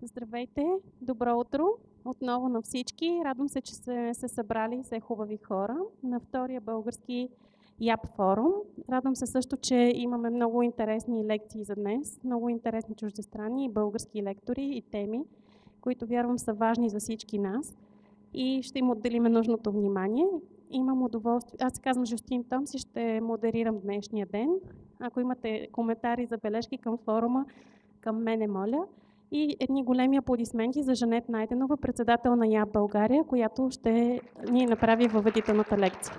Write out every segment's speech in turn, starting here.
Здравейте! Добро утро отново на всички. Радвам се, че сте се събрали все хубави хора на втория български ЯП форум. Радвам се също, че имаме много интересни лекции за днес, много интересни чуждестранни и български лектори и теми, които вярвам са важни за всички нас и ще им отделиме нужното внимание. Имам удоволствие. Аз се казвам Жустин Томс и ще модерирам днешния ден. Ако имате коментари, забележки към форума, към мене моля. И едни големи аплодисменти за Жанет Найденова, председател на ЯП България, която ще ни направи въведителната лекция.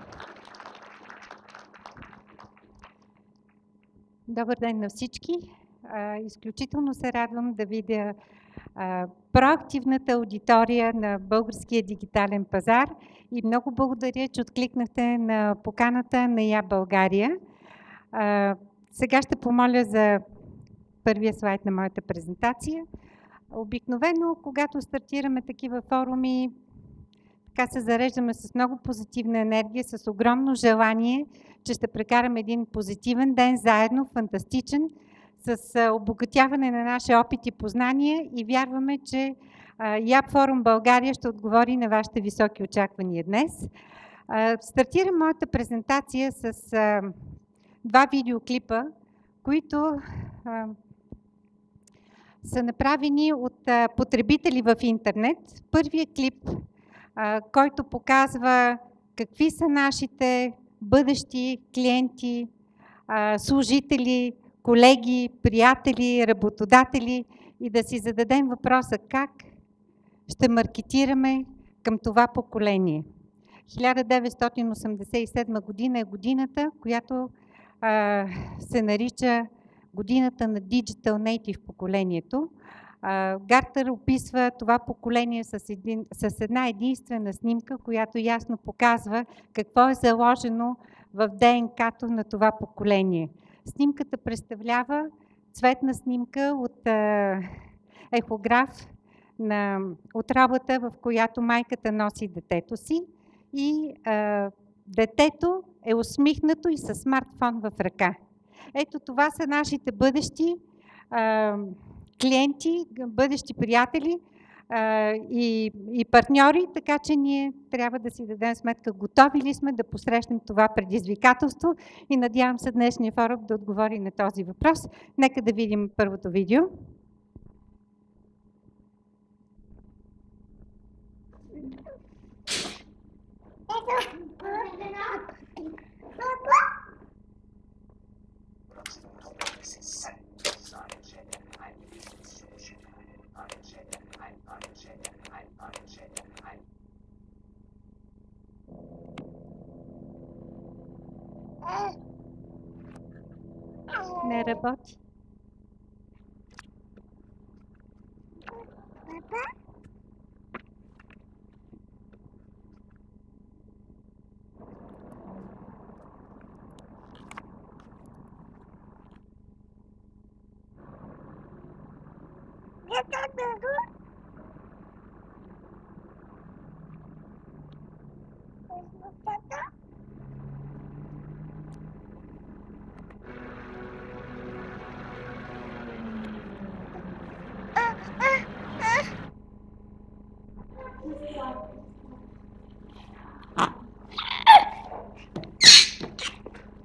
Добър ден на всички! Изключително се радвам да видя проактивната аудитория на българския дигитален пазар и много благодаря, че откликнахте на поканата на ЯП България. Сега ще помоля за първия слайд на моята презентация. Обикновено, когато стартираме такива форуми, така се зареждаме с много позитивна енергия, с огромно желание, че ще прекараме един позитивен ден заедно, фантастичен, с обогатяване на нашия опит и познания и вярваме, че ЯП Форум България ще отговори на вашите високи очаквания днес. Стартирам моята презентация с два видеоклипа, които са направени от потребители в интернет. Първият клип, който показва какви са нашите бъдещи клиенти, служители, колеги, приятели, работодатели и да си зададем въпроса как ще маркетираме към това поколение. 1987 година е годината, която се нарича годината на Digital Native поколението. Гартнер описва това поколение с една единствена снимка, която ясно показва какво е заложено в ДНК-то на това поколение. Снимката представлява цветна снимка от ехограф на отробата, в която майката носи детето си и детето е усмихнато и със смартфон в ръка. Ето това са нашите бъдещи клиенти, бъдещи приятели и партньори, така че ние трябва да си дадем сметка, готови ли сме да посрещнем това предизвикателство и надявам се днешния форум да отговори на този въпрос. Нека да видим първото видео. Не работи.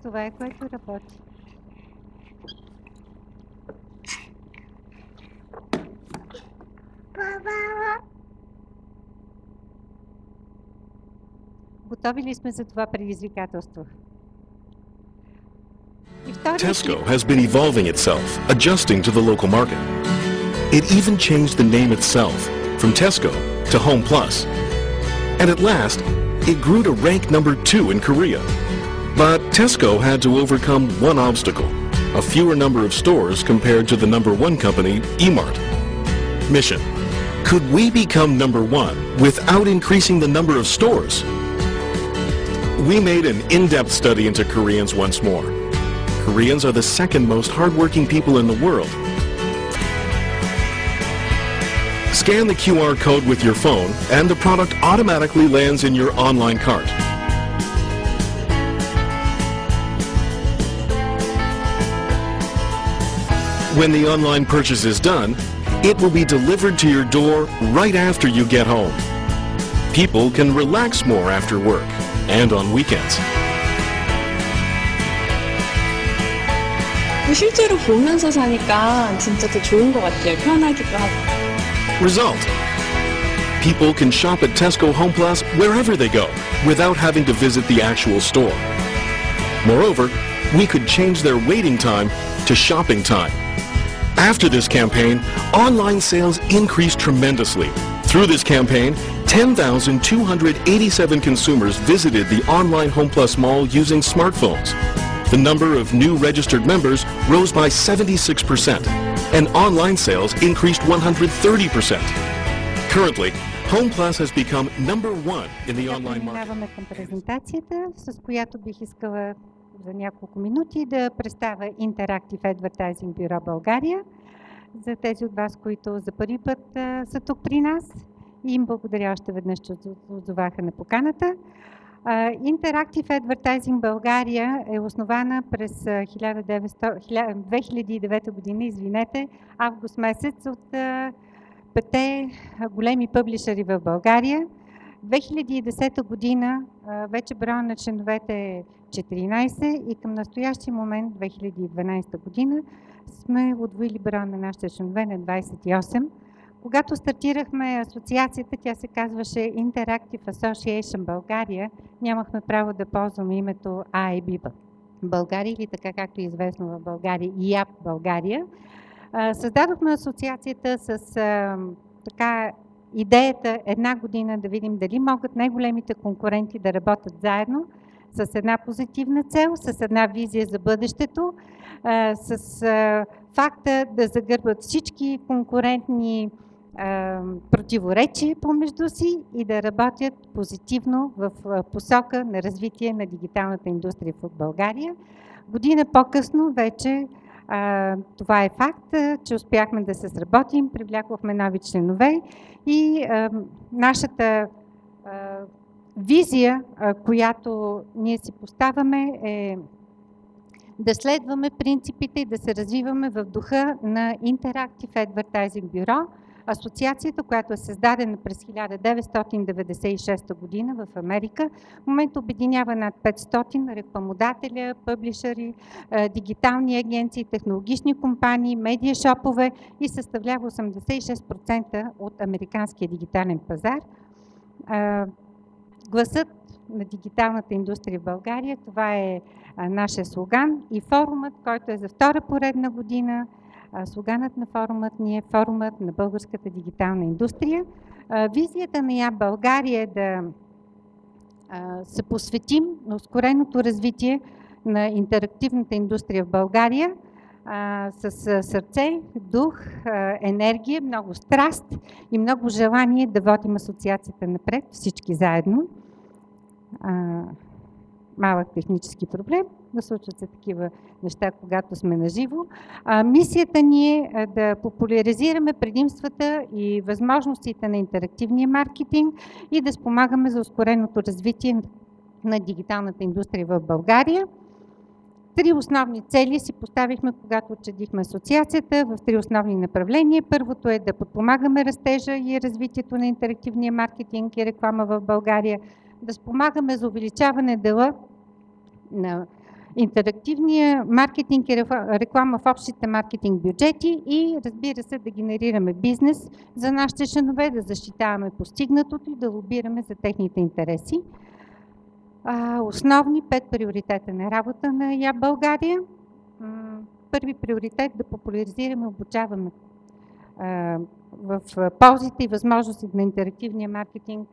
Това е, което работи. Готови ли сме за това предизвикателство? Tesco has been evolving itself, adjusting to the local market. It even changed the name itself from Tesco to Home Plus. And at last, it grew to rank number 2 in Korea. But Tesco had to overcome one obstacle, a fewer number of stores compared to the number 1 company, Emart. Mission: could we become number 1 without increasing the number of stores? We made an in-depth study into Koreans once more. Koreans are the second most hardworking people in the world. Scan the QR code with your phone and the product automatically lands in your online cart. When the online purchase is done, It will be delivered to your door right after you get home. People can relax more after work and on weekends. 실제로 보면서 사니까 진짜 더 좋은 것 같아요. 편하기도 하고. Result: people can shop at Tesco Home Plus wherever they go without having to visit the actual store. Moreover, we could change their waiting time to shopping time. After this campaign, online sales increased tremendously. Through this campaign, 10,287 consumers visited the online Home Plus mall using smartphones. The number of new registered members rose by 76%, and online sales increased 130%. Currently, Home Plus has become number one in the online market. Преминаваме към презентацията, с която бих искала за няколко минути да представя Interactive Advertising Bureau България. За тези от вас, които за първи път са тук при нас, и им благодаря още веднъж, че отзоваха на поканата. Interactive Advertising България е основана през 2009 година, август месец, от 5 големи пъблишери в България. 2010 година вече броя на членовете е 14 и към настоящия момент, 2012 година, сме удвоили броя на нашите членове на 28. Когато стартирахме асоциацията, тя се казваше Interactive Association България. Нямахме право да ползваме името AIB България или така както е известно в България IAB България. Създадохме асоциацията с идеята една година да видим дали могат най-големите конкуренти да работят заедно с една позитивна цел, с една визия за бъдещето, с факта да загърбят всички конкурентни противоречия помежду си и да работят позитивно в посока на развитие на дигиталната индустрия в България. Година по-късно вече това е факт, че успяхме да се сработим, привлякохме нови членове и нашата визия, която ние си поставяме, е да следваме принципите и да се развиваме в духа на Interactive Advertising Bureau, асоциацията, която е създадена през 1996 година в Америка. В момента обединява над 500 рекламодателя, пъблишери, дигитални агенции, технологични компании, медиашопове и съставлява 86% от американския дигитален пазар. Гласът на дигиталната индустрия в България, това е нашия слоган, и форумът, който е за втора поредна година. Слоганът на форумът ни е форумът на българската дигитална индустрия. Визията на IAB България е да се посветим на ускореното развитие на интерактивната индустрия в България с сърце, дух, енергия, много страст и много желание да водим асоциацията напред, всички заедно. Малък технически проблем, да случват се такива неща, когато сме наживо. Мисията ни е да популяризираме предимствата и възможностите на интерактивния маркетинг и да спомагаме за ускореното развитие на дигиталната индустрия в България. 3 основни цели си поставихме, когато учредихме асоциацията, в 3 основни направления. Първото е да подпомагаме растежа и развитието на интерактивния маркетинг и реклама в България, да спомагаме за увеличаване дела на интерактивния маркетинг и реклама в общите маркетинг бюджети и, разбира се, да генерираме бизнес за нашите членове, да защитаваме постигнатото и да лобираме за техните интереси. Основни 5 приоритета на работа на IAB България. Първи приоритет – да популяризираме, обучаваме в ползите и възможностите на интерактивния маркетинг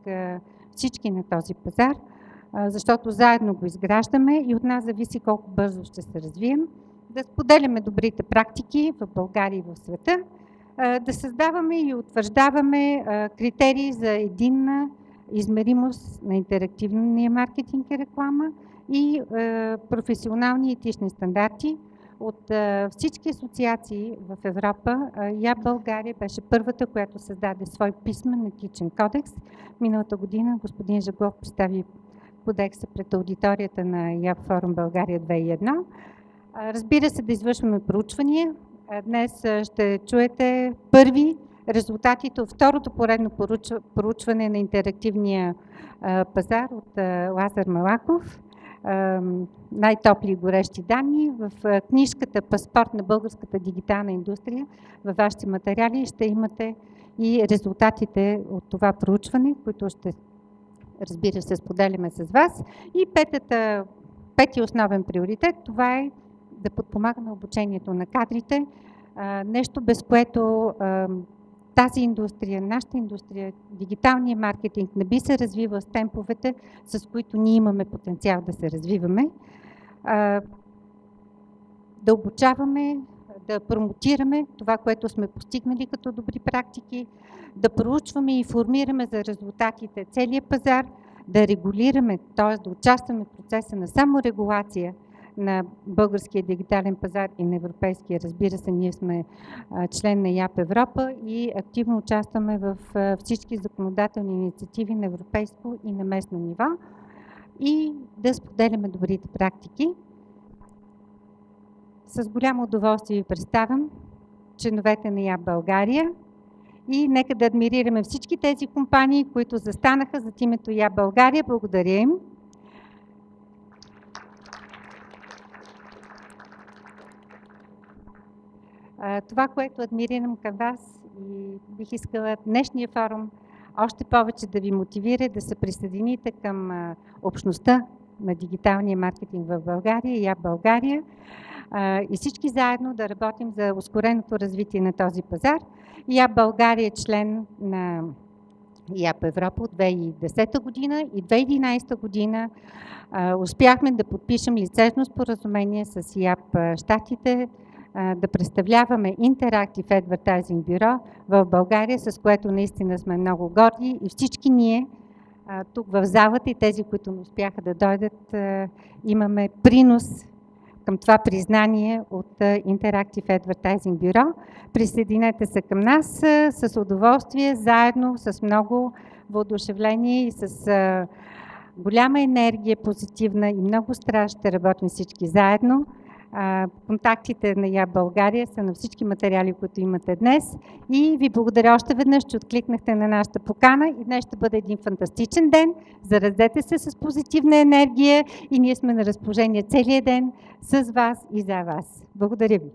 всички на този пазар, защото заедно го изграждаме и от нас зависи колко бързо ще се развием. Да споделяме добрите практики в България и в света, да създаваме и утвърждаваме критерии за единна измеримост на интерактивния маркетинг и реклама и професионални етични стандарти. От всички асоциации в Европа, IAB България беше първата, която създаде свой писмен етичен кодекс. Миналата година господин Жаглов представи кодекса пред аудиторията на IAB Форум България 2001. Разбира се, да извършваме проучвания, Днес ще чуете първи резултатите от второто поредно проучване на интерактивния пазар от Лазар Малаков. Най-топли и горещи данни. В книжката "Паспорт на българската дигитална индустрия" във вашите материали ще имате и резултатите от това проучване, които ще, разбира се, споделяме с вас. И пети основен приоритет, това е да подпомагаме обучението на кадрите. Нещо, без което тази индустрия, нашата индустрия, дигиталния маркетинг не би се развивал с темповете, с които ние имаме потенциал да се развиваме. Да обучаваме, да промотираме това, което сме постигнали като добри практики, да проучваме и информираме за резултатите целия пазар, да регулираме, т.е. да участваме в процеса на саморегулация на българския дигитален пазар и на европейския. Разбира се, ние сме член на ЯП Европа и активно участваме в всички законодателни инициативи на европейско и на местно ниво и да споделяме добрите практики. С голямо удоволствие ви представям членовете на ЯП България и нека да адмирираме всички тези компании, които застанаха зад името ЯП България. Благодаря им. Това, което адмирирам към вас и бих искала днешния форум още повече да ви мотивира да се присъедините към общността на дигиталния маркетинг в България, ЯП България, и всички заедно да работим за ускореното развитие на този пазар. ЯП България е член на ЯП Европа от 2010 година и 2011 година успяхме да подпишем лицензно споразумение с ЯП Щатите, да представляваме Interactive Advertising Bureau в България, с което наистина сме много горди и всички ние тук в залата и тези, които не успяха да дойдат, имаме принос към това признание от Interactive Advertising Bureau. Присъединете се към нас с удоволствие, заедно, с много въодушевление и с голяма енергия, позитивна и много страст ще работим всички заедно. Контактите на ЯП България са на всички материали, които имате днес. И ви благодаря още веднъж, че откликнахте на нашата покана. И днес ще бъде един фантастичен ден. Заразете се с позитивна енергия и ние сме на разположение целия ден с вас и за вас. Благодаря ви.